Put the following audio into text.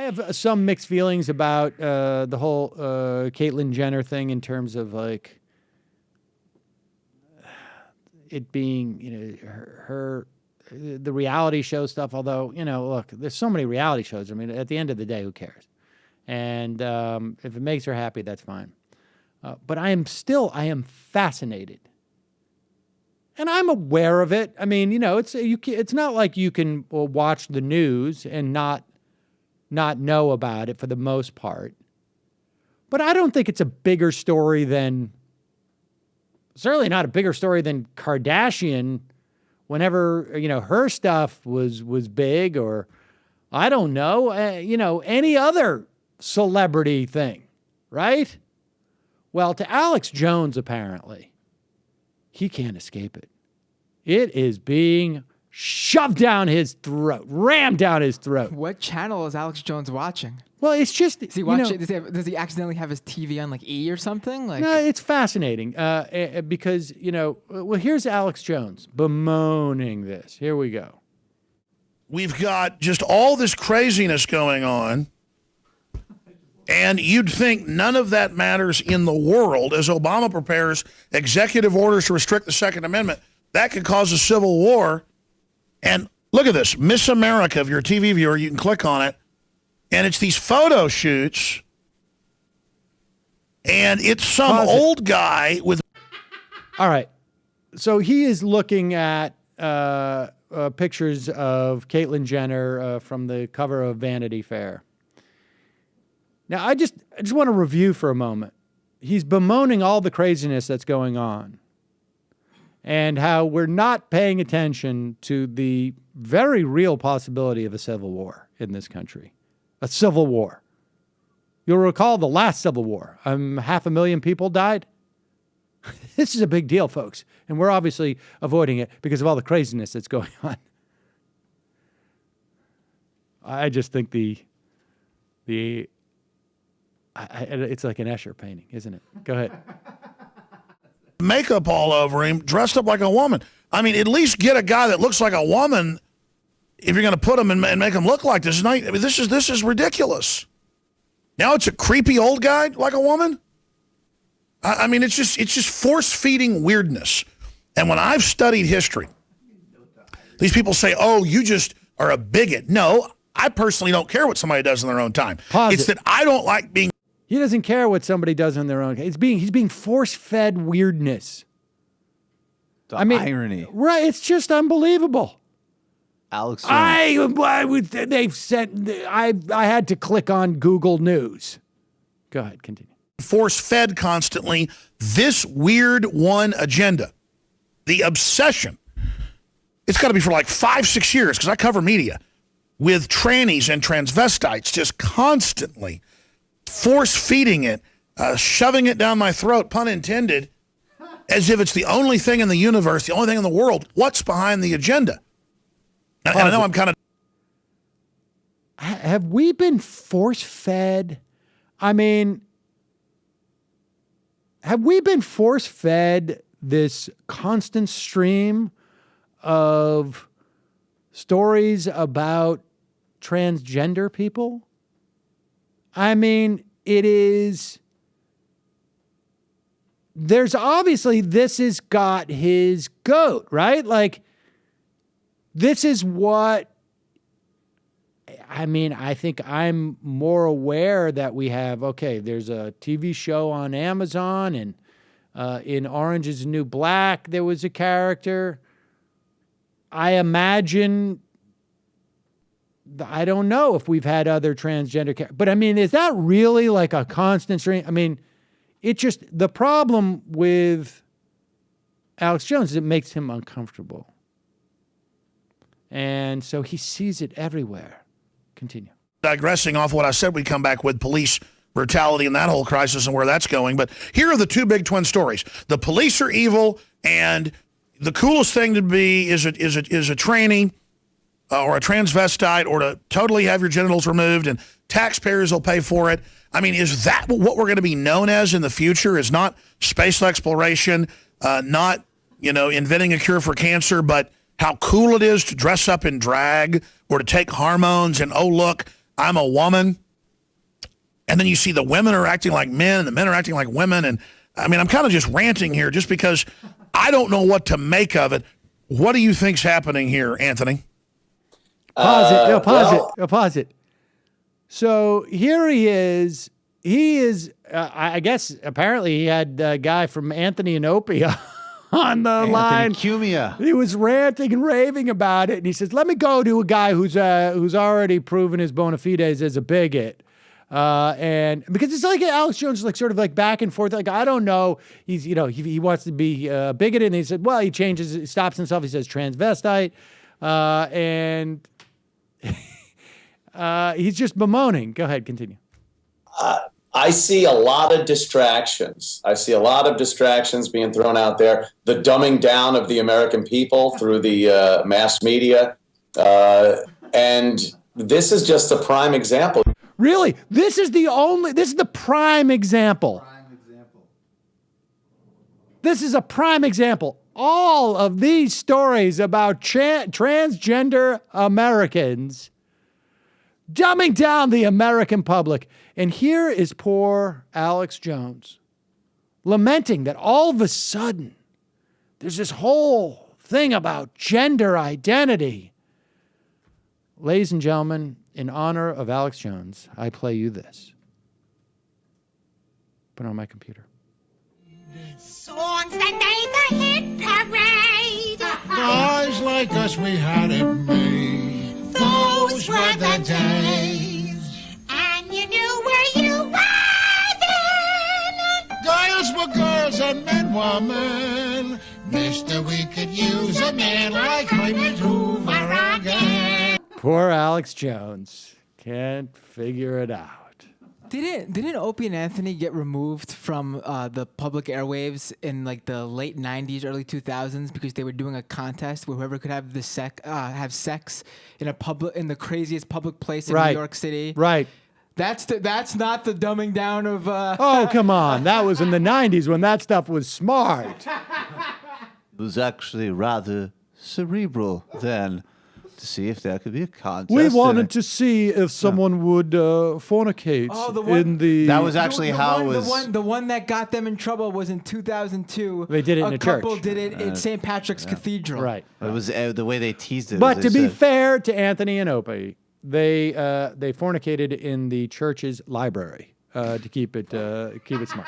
have some mixed feelings about the whole Caitlyn Jenner thing in terms of like it being, the reality show stuff. Although, look, there's so many reality shows. I mean, at the end of the day, who cares? And if it makes her happy, that's fine. But I am fascinated. And I'm aware of it. I mean, it's not like you can watch the news and not know about it for the most part. But I don't think it's a bigger story than, certainly not a bigger story than Kardashian whenever, her stuff was big, or I don't know, any other celebrity thing, right? Well, to Alex Jones, apparently, he can't escape it. It is being shoved down his throat, rammed down his throat. What channel is Alex Jones watching? Well, it's just... Does he watch it? Does he accidentally have his TV on like E or something? No, it's fascinating because, well, here's Alex Jones bemoaning this. Here we go. We've got just all this craziness going on, and you'd think none of that matters in the world as Obama prepares executive orders to restrict the Second Amendment. That could cause a civil war. And look at this. Miss America, if you're a TV viewer, you can click on it. And it's these photo shoots. And it's some old guy with... All right. So he is looking at pictures of Caitlyn Jenner from the cover of Vanity Fair. Now, I just want to review for a moment. He's bemoaning all the craziness that's going on and how we're not paying attention to the very real possibility of a civil war in this country. A civil war. You'll recall the last civil war. 500,000 people died. This is a big deal, folks. And we're obviously avoiding it because of all the craziness that's going on. I just think it's like an Escher painting, isn't it? Go ahead. Makeup all over him, dressed up like a woman. I mean, at least get a guy that looks like a woman if you're going to put him and make him look like this. This is ridiculous. Now it's a creepy old guy like a woman. I mean, it's just force-feeding weirdness. And when I've studied history, these people say, "Oh, you just are a bigot." No, I personally don't care what somebody does in their own time. It's that I don't like being... He doesn't care what somebody does in their own... He's being force-fed weirdness. The irony. Right, it's just unbelievable. Alex Jones. I had to click on Google News. Go ahead, continue. Force-fed constantly this weird one agenda. The obsession. It's got to be for like 5-6 years, because I cover media, with trannies and transvestites just constantly force-feeding it, shoving it down my throat, pun intended, as if it's the only thing in the universe, the only thing in the world. What's behind the agenda? And I know I'm kind of... Have we been force-fed? I mean, have we been force-fed this constant stream of stories about transgender people? I mean, there's obviously, this has got his goat, right? Like, this is what, I mean, I think I'm more aware that we have, okay, there's a TV show on Amazon, and in Orange is the New Black, there was a character. I imagine, I don't know if we've had other transgender characters, but I mean, is that really like a constant stream? I mean, it just, the problem with Alex Jones is it makes him uncomfortable. And so he sees it everywhere. Continue. Digressing off what I said, we come back with police brutality and that whole crisis and where that's going. But here are the two big twin stories. The police are evil, and the coolest thing to be is a trainee or a transvestite, or to totally have your genitals removed, and taxpayers will pay for it. I mean, is that what we're going to be known as in the future? Is not space exploration, not, inventing a cure for cancer, but how cool it is to dress up in drag or to take hormones and, oh, look, I'm a woman. And then you see the women are acting like men and the men are acting like women. And I mean, I'm kind of just ranting here just because I don't know what to make of it. What do you think's happening here, Anthony? Pause it. No, pause it. So here he is. He is, I guess, apparently he had a guy from Anthony and Opie on the line. Anthony Cumia. He was ranting and raving about it. And he says, let me go to a guy who's already proven his bona fides as a bigot. And because it's like Alex Jones, like sort of like back and forth. Like, I don't know. He's, he wants to be bigoted. And he said, well, he stops himself. He says transvestite. And he's just bemoaning. Go ahead, continue. I see a lot of distractions. I see a lot of distractions being thrown out there. The dumbing down of the American people through the mass media. And this is just a prime example. Really? This is the prime example. This is a prime example. All of these stories about transgender Americans dumbing down the American public. And here is poor Alex Jones lamenting that all of a sudden there's this whole thing about gender identity. Ladies and gentlemen, in honor of Alex Jones, I play you this. Put it on my computer. Songs that made the hit parade. Guys like us, we had it made. Those were the days. And you knew where you were then. Girls were girls and men were men. Mister, we could use a man like Herbert Hoover again. Poor Alex Jones. Can't figure it out. Didn't Opie and Anthony get removed from the public airwaves in like the late '90s, early 2000s because they were doing a contest where whoever could have have sex in the craziest public place in New York City? Right. That's not the dumbing down of. Oh, come on. That was in the 90s when that stuff was smart. It was actually rather cerebral then, to see if there could be a contest. We wanted to see if someone would fornicate in the... That was actually how it was... The one that got them in trouble was in 2002. They did it in a church. A couple did it in St. Patrick's Cathedral. Right. It was the way they teased it. But to be fair to Anthony and Opie, they fornicated in the church's library to keep it smart.